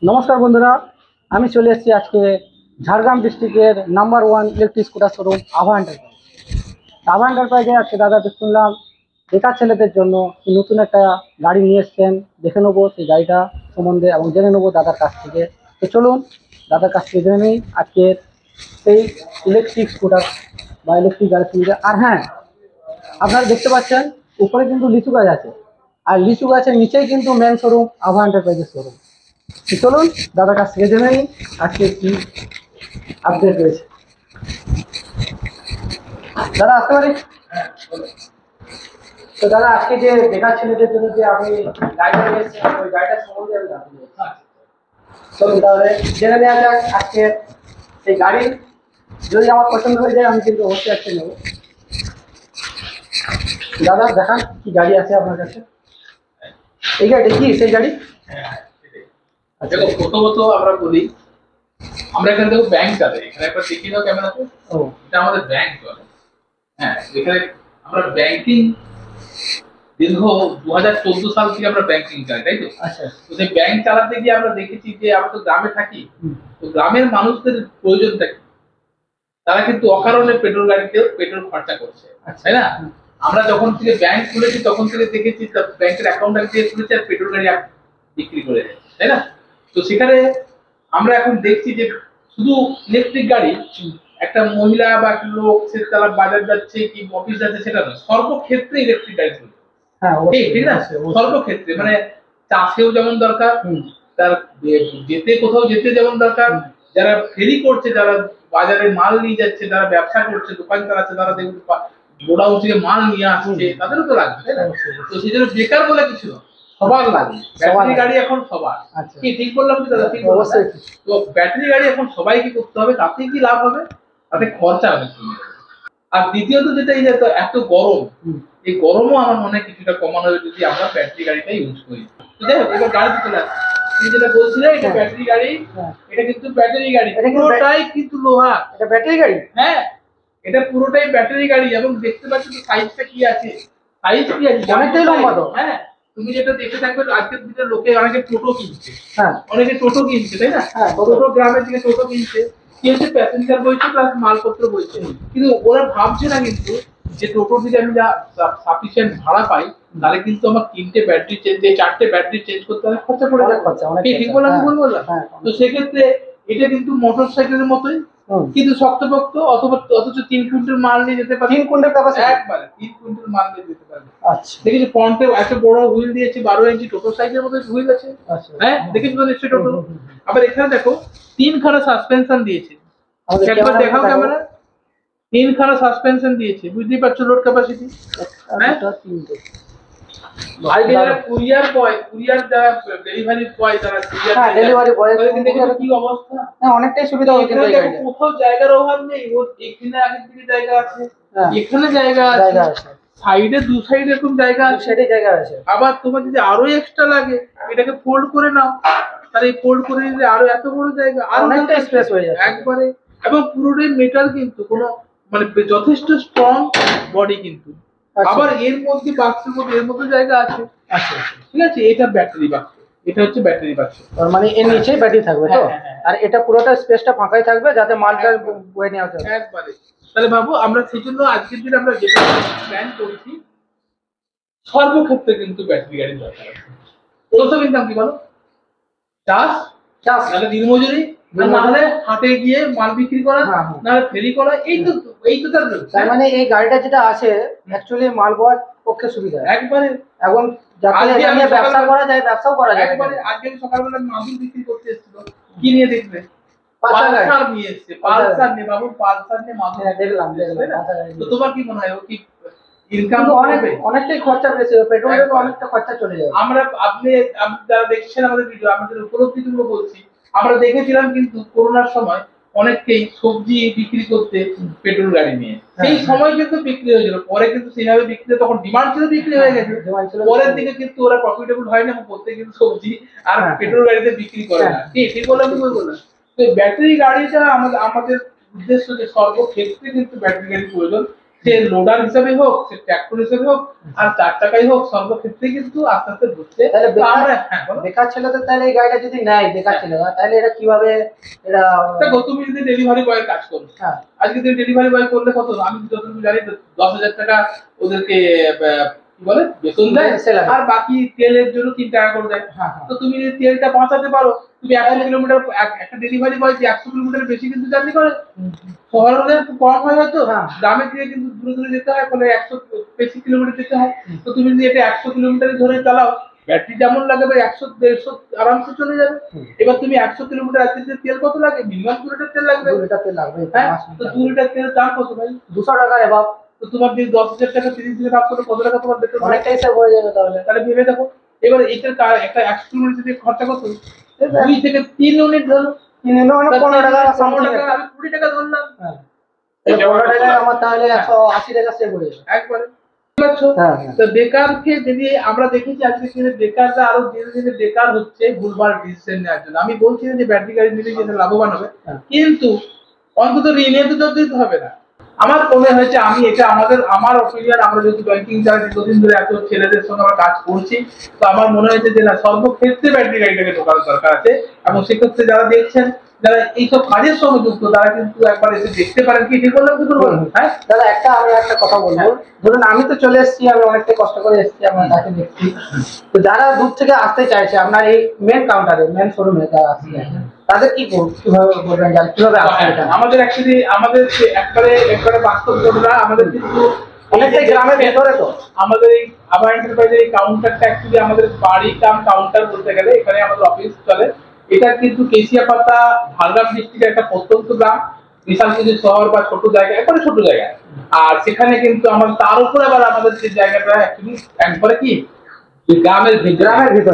নমস্কার বন্ধুরা, আমি চলে এসেছি আজকে ঝাড়গ্রাম ডিস্ট্রিক্টের নাম্বার 1 ইলেকট্রিক স্কুটার শোরুম আভা এন্টারপ্রাইজ। আভা এন্টারপ্রাইজে আজকে দাদা শুনলাম বেকার ছেলেদের জন্য নতুন একটা গাড়ি নিয়ে এসছেন। দেখে নেবো সেই গাড়িটা সম্বন্ধে এবং জেনে নেবো দাদার কাছ থেকে। তো চলুন দাদার কাছ থেকে জেনে নিই আজকের এই ইলেকট্রিক স্কুটার বা ইলেকট্রিক গাড়ি সুবিধা। আর হ্যাঁ, আপনারা দেখতে পাচ্ছেন উপরে কিন্তু লিচু গাছ আছে, আর লিচু গাছের নিচেই কিন্তু মেন শোরুম আভা এন্টারপ্রাইজের শোরুম। চলুন দাদার কাছ থেকে জেনে নিই আজকে কি আপডেট রয়েছে। দাদা আসতে পারি? তো দাদা আজকে যে বেকার ছেলেদের জন্য যে আপনি গাড়িটা নিয়েছেন ওই গাড়িটার সম্বন্ধে আমি জানতে চাই। চলুন তাহলে জেনে নেওয়া যাক আজকে এই গাড়ি। যদি আমার পছন্দ হয়ে যায় আমি কিন্তু অবশ্যই আজকে নেব। দাদা দেখান কি গাড়ি আছে আপনার কাছে। এই গাড়িটা কি সেই গাড়ি? দেখো প্রথমত আমরা বলি, আমরা এখানে দেখো ব্যাংক চলে, এখানে একবার দেখি দাও ক্যামেরাতে। এটা আমাদের ব্যাংক চলে। হ্যাঁ, এখানে আমরা ব্যাংকিং দীর্ঘ 2014 সাল থেকে আমরা ব্যাংকিং চালাই, তাই তো? আচ্ছা। তো সেই ব্যাংক চালাতে গিয়ে আমরা দেখেছি যে আমরা তো গ্রামে থাকি, তো গ্রামের মানুষদের প্রয়োজনটা কি? তারা কিন্তু অকারণে পেট্রোল গাড়িতে পেট্রোল খরচা করছে, তাই না? আমরা যখন থেকে ব্যাংক খুলেছি তখন থেকে দেখেছি ব্যাংকের অ্যাকাউন্ট দিয়ে খুলেছে আর পেট্রোল গাড়ি বিক্রি করে যাচ্ছে, তাই না? তো সেখানে আমরা এখন দেখছি যে শুধু ইলেকট্রিক গাড়ি একটা মহিলা বা একটা লোক সে তারা বাজার যাচ্ছে কি অফিস যাচ্ছে সেটা নয়, সর্বক্ষেত্রে ইলেকট্রিক গাড়ি চলছে। হ্যাঁ ঠিক না? সর্বক্ষেত্রে মানে চাষেও যেমন দরকার, তার যেতে কোথাও যেতে যেমন দরকার, যারা ফেরি করছে, যারা বাজারে মাল নিয়ে যাচ্ছে, যারা ব্যবসা করছে, দোকান চালাচ্ছে, তারা দেখুন গোডাউন থেকে মাল নিয়ে আসছে, তাদেরও তো লাগবে, তাই না? তো সেই জন্য বেকার বলে কিছু না, সবার লাগে ব্যাটারি গাড়ি এখন সবার। কি ঠিক বললাম কি দাদা? ঠিক অবশ্যই। তো ব্যাটারি গাড়ি এখন সবাইকে করতে হবে, তাতে কি লাভ হবে? তাতে খরচা অনেক কমে যাবে। আর দ্বিতীয়ত যেটা, এই যে এত গরম, এই গরমও আমার মনে হয় কিছুটা কমানো হবে যদি আমরা ব্যাটারি গাড়িটাই ইউজ করি। তো যাই হোক, এবার গাড়িতে চলে আসি। তুমি যেটা বলছিলে এটা ব্যাটারি গাড়ি, এটা কিন্তু ব্যাটারি গাড়ি, পুরোটাই কিন্তু লোহা। এটা ব্যাটারি গাড়ি? হ্যাঁ, এটা পুরোটাই ব্যাটারি গাড়ি। এবং দেখতে পাচ্ছ তো সাইজটা কি আছে, সাইজ কি আছে অনেকটাই লম্বা তো। হ্যাঁ, তুমি যেটা দেখে থাকবে আজকের দিনে লোকে অনেকে টোটো কিনছে। হ্যাঁ, অনেকে টোটো কিনছে, তাই না? টোটো গ্রামের দিকে টোটো কিনছে, কি হচ্ছে প্যাসেঞ্জার বইছে প্লাস মালপত্র বইছে। কিন্তু ওরা ভাবছে না কিন্তু যে টোটো থেকে আমি যা সাফিসিয়েন্ট ভাড়া পাই তাহলে কিন্তু আমার 3টে ব্যাটারি চেঞ্জ, 4টে ব্যাটারি চেঞ্জ করতে অনেক খরচা পড়ে যাবে। ঠিক বললাম কি বললাম? তো সেক্ষেত্রে এটা কিন্তু মোটর সাইকেলের মতোই, কিন্তু শক্তপোক্ত, অথচ 3 কুইন্টাল মাল নিয়ে যেতে পারে। 3 কুইন্টাল ক্যাপাসিটি? একবারে 3 কুইন্টাল মাল নিয়ে যেতে পারবে। আচ্ছা, দেখেছি ফ্রন্টে একটা বড় হুইল দিয়েছে, 12 ইঞ্চি টোটো সাইকেলের মতো হুইল আছে। হ্যাঁ, দেখেছি তো নিশ্চয়ই টোটো। আবার এখানে দেখো 3খানা সাসপেনশন দিয়েছে। একবার দেখাও ক্যামেরা। 3খানা সাসপেনশন দিয়েছে, বুঝতেই পারছো লোড ক্যাপাসিটি। হ্যাঁ, ভাই যারা কুরিয়ার বয়, কুরিয়ার যারা ডেলিভারি বয়, যারা কুরিয়ার ডেলিভারি বয় কি অবস্থা। অনেকটাই সুবিধা হয়েছে। কোথাও জায়গার অভাব নেই, ওর এখানে আগের থেকে জায়গা আছে, এখানে জায়গা আছে, সাইডে দু সাইডে এরকম জায়গা আছে, জায়গা আছে। আবার তোমার যদি আরো এক্সট্রা লাগে এটাকে ফোল্ড করে নাও, তাহলে ফোল্ড করে নিলে আরো এত বড় জায়গা, আর অনেকটা স্পেস হয়ে যাবে একবারে। এবং পুরোটাই মেটাল, কিন্তু কোনো মানে যথেষ্ট স্ট্রং বডি কিন্তু। আবার এর মধ্যে বাক্সের মধ্যে এর মধ্যে জায়গা আছে। আচ্ছা, ঠিক আছে, এটা ব্যাটারি বাক্স, এটা হচ্ছে ব্যাটারি বাক্স। তার মানে এর নিচেই ব্যাটারি থাকবে তো? আর এটা পুরোটা স্পেসটা ফাঁকাই থাকবে যাতে মালটা বয়ে নেওয়া যায় একবারে। তাহলে ভাবো, আমরা সেই জন্য আজকের দিনে আমরা যেটা প্ল্যান করেছি, সর্বক্ষেত্রে কিন্তু ব্যাটারি গাড়ি দরকার আছে। প্রথম ইনকাম কি বলো? চাষ, নাহলে দিনমজুরি, নাহলে হাটে গিয়ে মাল বিক্রি করা, নাহলে ফেরি করা। এই তো তার মানে এই গাড়িটা যেটা আছে অ্যাকচুয়ালি মাল বওয়ার পক্ষে সুবিধা একবারে। এখন যাতে এটা নিয়ে ব্যবসা করা যায়, ব্যবসাও করা যায় একবারে। আজকে সকালবেলা মাদুর বিক্রি করতে এসেছিল, কি নিয়ে দেখবে? পালসার নিয়ে এসেছে। পালসার নিয়ে বাবু, পালসার নিয়ে মাদুর দেখলাম। তো তোমার কি মনে হয় ও কি ইনকাম হবে? অনেকটাই খরচা বেশি, পেট্রোলের তো অনেকটা খরচা চলে যায়। আপনি যারা দেখছেন আমাদের ভিডিও, আমাদের উপলব্ধিগুলো বলছি। আমরা দেখেছিলাম কিন্তু করোনার সময় অনেককেই সবজি বিক্রি করতে পেট্রোল গাড়ি নিয়ে, সেই সময় কিন্তু বিক্রি হয়েছিল। পরে কিন্তু সেইভাবে বিক্রি, তখন ডিমান্ড ছিল, বিক্রি হয়ে গেছে। পরের দিকে কিন্তু ওরা প্রফিটেবল হয় না, বলতে কিন্তু সবজি আর পেট্রোল গাড়িতে বিক্রি করে না। ঠিক বললাম কি বললাম? তো ব্যাটারি গাড়িটা আমাদের উদ্দেশ্য যে সর্বক্ষেত্রে কিন্তু ব্যাটারি গাড়ি প্রয়োজন। সে লোডার হিসেবে হোক, সে ট্রাক্টর হিসেবে হোক, আর 4 চাকাই হোক, সর্বক্ষেত্রে কিন্তু আস্তে আস্তে ঢুকছে। তাহলে তো আমরা হ্যাঁ বলো। বেকার ছেলেদের তাহলে এই গাড়িটা যদি নেয়, বেকার ছেলেরা, তাহলে এটা কিভাবে এটা দেখো তুমি যদি ডেলিভারি বয়ের কাজ করো, হ্যাঁ আজকে তুমি ডেলিভারি বয় করলে কত, আমি যতটুকু জানি 10,000 টাকা ওদেরকে কি বলে বেতন দেয়, Salary। আর বাকি তেলের জন্য 3 টাকা করে দেয়। হ্যাঁ, হ্যাঁ। তো তুমি যদি তেলটা বাঁচাতে পারো, তুমি 100 কিলোমিটার, একটা ডেলিভারি বয় 100 কিলোমিটার বেশি কিন্তু জার্নি করে। শহরে হলে একটু কম হয় হয়তো, হ্যাঁ। গ্রামে দিয়ে কিন্তু দূরে দূরে যেতে হয়, ফলে 100 বেশি কিলোমিটার যেতে হয়। তো তুমি যদি এটা 100 কিলোমিটার ধরে চালাও, ব্যাটারি যেমন লাগবে 100-150 আরামসে চলে যাবে। এবার তুমি 100 কিলোমিটার আজকে তেল কত লাগে, মিনিমাম 2 লিটার তেল লাগবে। 2 লিটার তেল লাগবে। হ্যাঁ, তো 2 লিটার তেল দাম কত ভাই? 200 টাকা এবার। তো তোমার যদি 10,000 টাকা 30 দিনে ভাগ করলে কত টাকা তোমার বেতন? অনেকটাই সেভ হয়ে যাবে তাহলে। তাহলে ভেবে দেখো, এবার এটার একটা 100 কিলোমিটার যদি খরচা কত, 2 থেকে 3 ইউনিট ধরো, 3 ইউনিট মানে 15 টাকা সামথিং। আমি 20 টাকা ধরলাম। হ্যাঁ, 15 টাকায় আমার তাহলে 180 টাকা সেভ হয়ে যাবে একবারে। বুঝতে পারছো? হ্যাঁ, হ্যাঁ। তো বেকারকে যদি আমরা দেখেছি আজকে দিনে বেকাররা আরো ধীরে ধীরে বেকার হচ্ছে ভুলভাল ডিসিশন নেওয়ার জন্য। আমি বলছি না যে ব্যাটারি গাড়ি নিলে যেটা লাভবান হবে, হ্যাঁ। কিন্তু অন্তত ঋণে তো দিতে হবে না। আমার মনে হয়েছে, আমি এটা আমার অপিনিয়ন, আমরা যেহেতু ব্যাংকিং যারা দীর্ঘদিন ধরে এত ছেলেদের সঙ্গে আমরা কাজ করছি, তো আমার মনে হয়েছে যে না, সর্বক্ষেত্রে ব্যাটারি গাড়িটাকে ঢোকানোর দরকার আছে। এবং সেক্ষেত্রে যারা দেখছেন, যারা এইসব কাজের সঙ্গে যুক্ত, তারা কিন্তু একবার এসে দেখতে পারেন। কি ঠিক বললাম? কি বলবো? হ্যাঁ দাদা, আমি একটা কথা বলবো। হ্যাঁ। ধরুন আমি তো চলে এসেছি, আমি অনেকটাই কষ্ট করে এসেছি, আমার কাছে দেখছি। তো যারা দূর থেকে আসতে চাইছে আপনার এই মেন কাউন্টারে, মেন শোরুমে যারা আসতে চাইছে, তাদের কিভাবে বলবেন, কিভাবে আসবে এটা? আমাদের অ্যাকচুয়ালি আমাদের একবারে বাস্তব ঘটনা। আমাদের কিন্তু অনেকটাই গ্রামের ভেতরে তো। আমাদের এই আভা এন্টারপ্রাইজের এই কাউন্টারটা অ্যাকচুয়ালি আমাদের বাড়ি কাম কাউন্টার বলতে গেলে, এখানে আমাদের অফিস চলে। এটা কিন্তু কেশিয়াপাতা ঝাড়গ্রাম ডিস্ট্রিক্টের একটা প্রত্যন্ত গ্রাম, বিশাল কিছু শহর বা ছোট জায়গা, একবারে ছোট জায়গা। আর সেখানে কিন্তু আমাদের তার উপরে আবার আমাদের যে জায়গাটা অ্যাকচুয়ালি একবারে কি গ্রামের ভিতরে,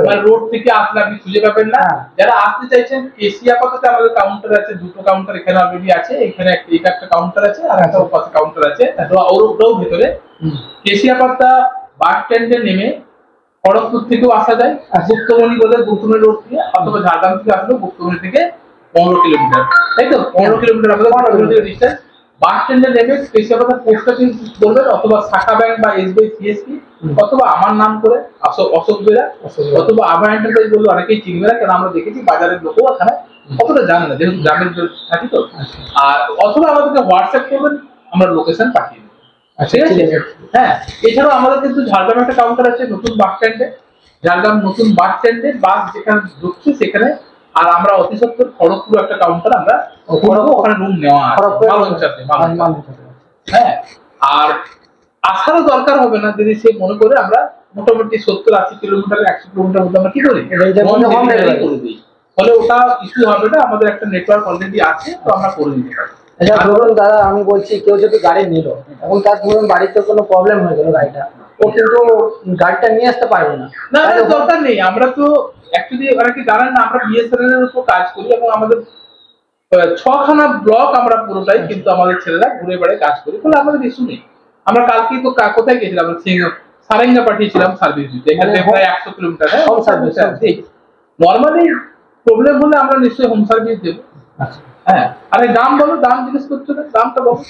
মানে রোড থেকে আসলে আপনি খুঁজে পাবেন না। যারা আসতে চাইছেন, কেশিয়াপাতাতে আমাদের কাউন্টার আছে, 2টো কাউন্টার এখানে অলরেডি আছে। এখানে একটা কাউন্টার আছে, আর একটা পাশে কাউন্টার আছে, ওটাও ভেতরে। কেশিয়াপাতা বাস স্ট্যান্ডে নেমে খড়গপুর থেকেও আসা যায়, গুপ্তমণি বলে গুপ্তমণি রোড দিয়ে, অথবা ঝাড়গ্রাম থেকে আসলে গুপ্তমণি থেকে 15 কিলোমিটার, তাই তো? 15 কিলোমিটার আমাদের 15 কিলোমিটার ডিস্টেন্স। বাস স্ট্যান্ডে নেমে কেশিয়াপাতা পোস্ট অফিস বলবেন, অথবা শাখা ব্যাংক বা এসবিআই সিএসপি, অথবা আমার নাম করে অশোক বেরা, অথবা আভা এন্টারপ্রাইজ বললে অনেকেই চিনবে না, কারণ আমরা দেখেছি বাজারের লোকও এখানে কতটা জানে না, যেহেতু গ্রামের থাকি তো। আর অথবা আমাদেরকে হোয়াটসঅ্যাপ করবেন, আমরা লোকেশন পাঠিয়ে দেবো। ঠিক আছে? হ্যাঁ, এছাড়াও আমাদের কিন্তু ঝাড়গ্রামে একটা কাউন্টার আছে, নতুন বাস স্ট্যান্ডে, ঝাড়গ্রাম নতুন বাস স্ট্যান্ডে বাস যেখানে ঢুকছে সেখানে। আর আমরা অতি সত্তর খড়গপুর একটা কাউন্টার আমরা ওখানে রুম নেওয়া আছে, হ্যাঁ। আর আসারও দরকার হবে না, যদি সে মনে করে আমরা মোটামুটি 70-80 কিলোমিটার 100 কিলোমিটার মধ্যে আমরা কি করি, হোম ডেলিভারি করে দিই। ফলে ওটা ইস্যু হবে না, আমাদের একটা নেটওয়ার্ক অলরেডি আছে, তো আমরা করে দিতে পারি। আচ্ছা, ধরুন দাদা, আমি বলছি কেউ যদি গাড়ি নিল, এখন তার ধরুন বাড়িতে কোনো প্রবলেম হয়ে গেল, গাড়িটা ও কিন্তু গাড়িটা নিয়ে আসতে পারবে না। না, দরকার নেই। আমরা তো অ্যাকচুয়ালি অনেকে জানেন না, আমরা বিএসএনএল এর উপর কাজ করি, এবং আমাদের 6খানা ব্লক আমরা পুরোটাই কিন্তু আমাদের ছেলেরা ঘুরে বেড়ায় কাজ করি, ফলে আমাদের ইস্যু নেই। আমরা কালকেই তো কোথায় গেছিলাম, সারেঙ্গা পাঠিয়েছিলাম সার্ভিস দিতে, এখানে প্রায় 100 কিলোমিটার। হ্যাঁ, হোম সার্ভিস। নর্মালি প্রবলেম হলে আমরা নিশ্চয়ই হোম সার্ভিস দেবো। হ্যাঁ, আরে দাম বলো, দাম জিজ্ঞেস করছো না, দামটা বলো।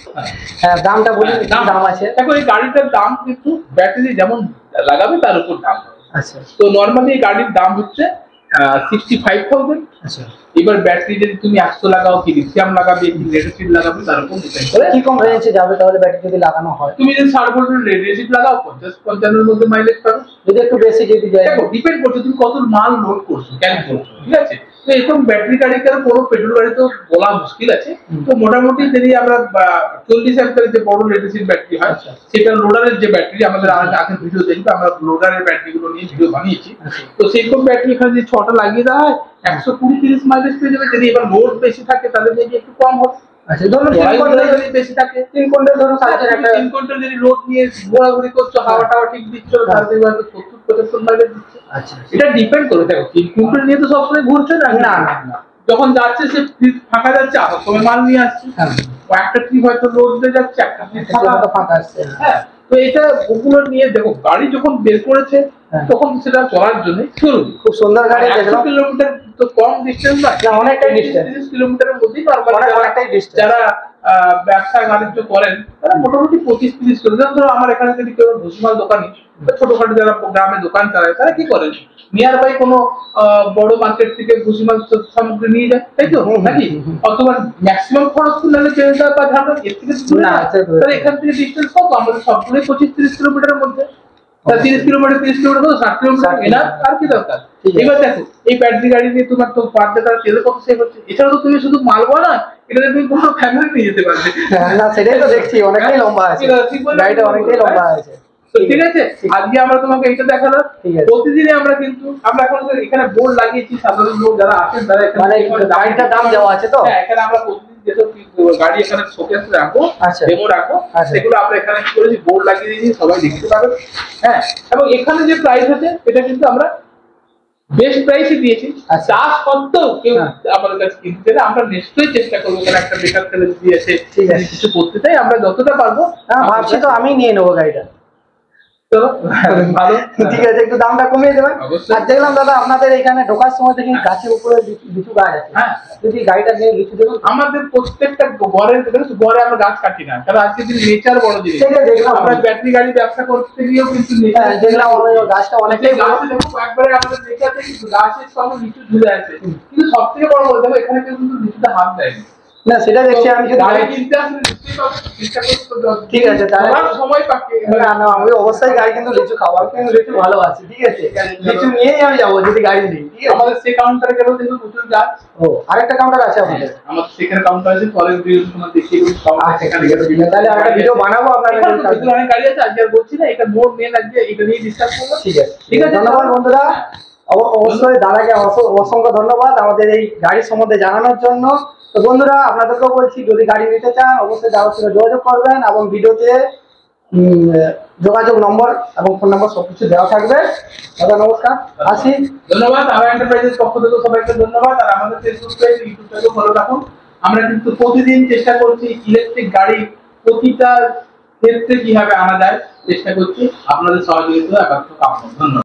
হ্যাঁ, দামটা বলি। দাম আছে দেখো, এই গাড়িটার দাম কিন্তু ব্যাটারি যেমন লাগাবে তার উপর দাম। আচ্ছা, তো নর্মালি এই গাড়ির দাম হচ্ছে 65,000। আচ্ছা, এবার ব্যাটারি যদি তুমি 100 লাগাও, কি লিথিয়াম লাগাবে, কি লেড অ্যাসিড লাগাবে, তার উপর ডিপেন্ড করে কি কম রেঞ্জে যাবে তাহলে ব্যাটারি যদি লাগানো হয়। তুমি যদি 60 ভোল্টের লেড অ্যাসিড লাগাও, 50-55 এর মধ্যে মাইলেজ পাবে। যদি একটু বেশি যদি যায়, দেখো ডিপেন্ড করছে তুমি কত মাল লোড করছো, ক্যান করছো, ঠিক আছে? তো এরকম ব্যাটারি গাড়িতে কোনো পেট্রোল গাড়ি তো বলা মুশকিল আছে। তো মোটামুটি যদি আমরা 40 অ্যাম্পিয়ারের যে বড় লেড অ্যাসিড ব্যাটারি হয়, সেটা লোডারের যে ব্যাটারি, আমাদের আগে ভিডিও দেখবে, আমরা লোডারের ব্যাটারিগুলো নিয়ে ভিডিও বানিয়েছি। তো সেইরকম ব্যাটারি এখানে যদি 6টা লাগিয়ে দেওয়া হয়, 120-30 মাইলেজ পেয়ে যাবে। যদি এবার লোড বেশি থাকে তাহলে মেবি একটু কম হবে। আচ্ছা, ধরুন 3 ঘন্টা যদি বেশি থাকে, 3 ঘন্টা ধরুন 3 ঘন্টা যদি লোড নিয়ে ঘোরাঘুরি করছো, হাওয়া টাওয়া ঠিক দিচ্ছ, তাহলে দেখবে 70-75 মাইলেজ দিচ্ছে। আচ্ছা, এটা ডিপেন্ড করে। দেখো 3 কুইন্টাল নিয়ে তো সবসময় ঘুরছে না, না, যখন যাচ্ছে সে ফাঁকা যাচ্ছে, আবার সময় মাল নিয়ে আসছে। একটা ট্রিপ হয়তো লোড দিয়ে যাচ্ছে, একটা ট্রিপ ফাঁকা আসছে। হ্যাঁ, তো এটা ওগুলো নিয়ে দেখো, গাড়ি যখন বের করেছে তখন সেটা চলার জন্য জরুরি। খুব সুন্দর গাড়ি, 100 কিলোমিটার তো কম ডিস্টেন্স না, অনেকটাই ডিস্টেন্স। 30 কিলোমিটারের মধ্যেই অনেকটাই ডিস্টেন্স। যারা ব্যবসা বাণিজ্য করেন তারা মোটামুটি 25-30 কিলো, যেমন ধরো আমার এখানে যদি কেউ ভুসিমাল দোকানি বা ছোটখাটো যারা গ্রামে দোকান চালায় তারা কি করেন, নিয়ার বাই কোনো বড় মার্কেট থেকে ভুসিমাল সামগ্রী নিয়ে যায়, তাই তো নাকি? অথবা ম্যাক্সিমাম খরচ করলে ট্রেনটা বা ঝাড়গ্রাম এর থেকে দূরে না, তাহলে এখান থেকে ডিস্টেন্স কত আমাদের সবগুলোই 25-30 কিলোমিটারের মধ্যে। 30 কিলোমিটার 30 কিলোমিটার 60 কিলোমিটার এনাফ, আর কি দরকার? এবার দেখো এই ব্যাটারি গাড়ি নিয়ে তোমার তো পার ডে তারা তেলে কত সেভ হচ্ছে। এছাড়া তো তুমি শুধু মালবা না, এটা তুমি পুরো ফ্যামিলি নিয়ে যেতে পারবে। না সেটাই তো দেখছি, অনেকটাই লম্বা আছে গাড়িটা, অনেকটাই লম্বা আছে। ঠিক আছে, আজকে আমরা তোমাকে এটা দেখালাম। প্রতিদিনই আমরা কিন্তু আমরা এখন এখানে বোর্ড লাগিয়েছি, সাধারণ লোক যারা আছেন তারা মানে গাড়িটার দাম দেওয়া আছে তো। হ্যাঁ, এখানে আমরা প্রতিদিন যেসব গাড়ি এখানে শোকেস রাখবো, আচ্ছা, ডেমো রাখবো, আচ্ছা, সেগুলো আমরা এখানে কি করেছি বোর্ড লাগিয়ে দিয়েছি, সবাই দেখতে পাবেন। হ্যাঁ, এবং এখানে যে প্রাইস আছে এটা কিন্তু আমরা বেস্ট প্রাইসে দিয়েছি। আচ্ছা। তা সত্ত্বেও কেউ হ্যাঁ। আমাদের কাছে কিনতে চাইলে আমরা নিশ্চয়ই চেষ্টা করবো, কারণ একটা বেকার ছেলে যদি এসে ঠিক আছে। কিছু করতে চাই আমরা যতটা পারবো। হ্যাঁ ভাবছি তো আমি নিয়ে নেবো গাড়িটা। চলো ভালো, ঠিক আছে, একটু দামটা কমিয়ে দেবেন। অবশ্যই। আর দেখলাম দাদা আপনাদের এখানে ঢোকার সময় দেখি গাছের উপরে লিচু গাছ আছে, হ্যাঁ। যদি গাড়িটা নিয়ে লিচু দেবেন। আমাদের প্রত্যেকটা গড়ে আমরা গাছ কাটি না, কারণ আজকে দিন নেচার বড় জিনিস। সেটা দেখলাম আমরা ব্যাটারি গাড়ি ব্যবসা করতে গিয়েও কিন্তু nature- হ্যাঁ, দেখলাম গাছটা অনেকটাই বড়। গাছে দেখো একবারে আমাদের নেচার থেকে গাছের সঙ্গে লিচু ঝুলে আছে, কিন্তু সব থেকে বড় কথা দেখো এখানে কেউ কিন্তু লিচুটা হাত দেয় না সেটা দেখছি আমি, যদি গাড়ি কিনতে আসলে নিশ্চয়ই পাবে, চেষ্টা করতে হবে। ঠিক আছে, তাহলে সবার সময় পাকে। না না আমি অবশ্যই গাড়ি কিন্তু লিচু খাবো, আমি কিন্তু লিচু ভালোবাসি। ঠিক আছে, লিচু নিয়েই আমি যাবো যদি গাড়ি নিই। ঠিক আছে, আমাদের সেই কাউন্টারে গেলেও কিন্তু প্রচুর গাছ। ও আরেকটা কাউন্টার আছে আপনাদের? আমাদের সেখানে কাউন্টার আছে, পরের ভিডিও তোমার দেখিয়ে দেবো কাউন্টার, সেখানে গেলে তাহলে একটা ভিডিও বানাবো আপনাদের এখানে কাছে। প্রচুর অনেক গাড়ি আছে, আজকে আর বলছি না, এটা মোর মেন আজকে এটা নিয়ে ডিসকাস করবো। ঠিক আছে, ঠিক আছে, ধন্যবাদ বন্ধুরা। অবশ্যই দাদাকে অসংখ্য ধন্যবাদ আমাদের এই গাড়ি সম্বন্ধে জানানোর জন্য। তো বন্ধুরা আপনাদেরকেও বলছি, যদি গাড়ি নিতে চান অবশ্যই দাদার সঙ্গে যোগাযোগ করবেন, এবং ভিডিওতে যোগাযোগ নম্বর এবং ফোন নম্বর সবকিছু দেওয়া থাকবে। দাদা নমস্কার, আসি। ধন্যবাদ, আমার এন্টারপ্রাইজের পক্ষ থেকে সবাইকে ধন্যবাদ। আর আমাদের ফেসবুক পেজ, ইউটিউব পেজও ফলো রাখুন। আমরা কিন্তু প্রতিদিন চেষ্টা করছি ইলেকট্রিক গাড়ি প্রতিটা ক্ষেত্রে কিভাবে আনা যায় চেষ্টা করছি, আপনাদের সহযোগিতা একান্ত কাম্য। ধন্যবাদ।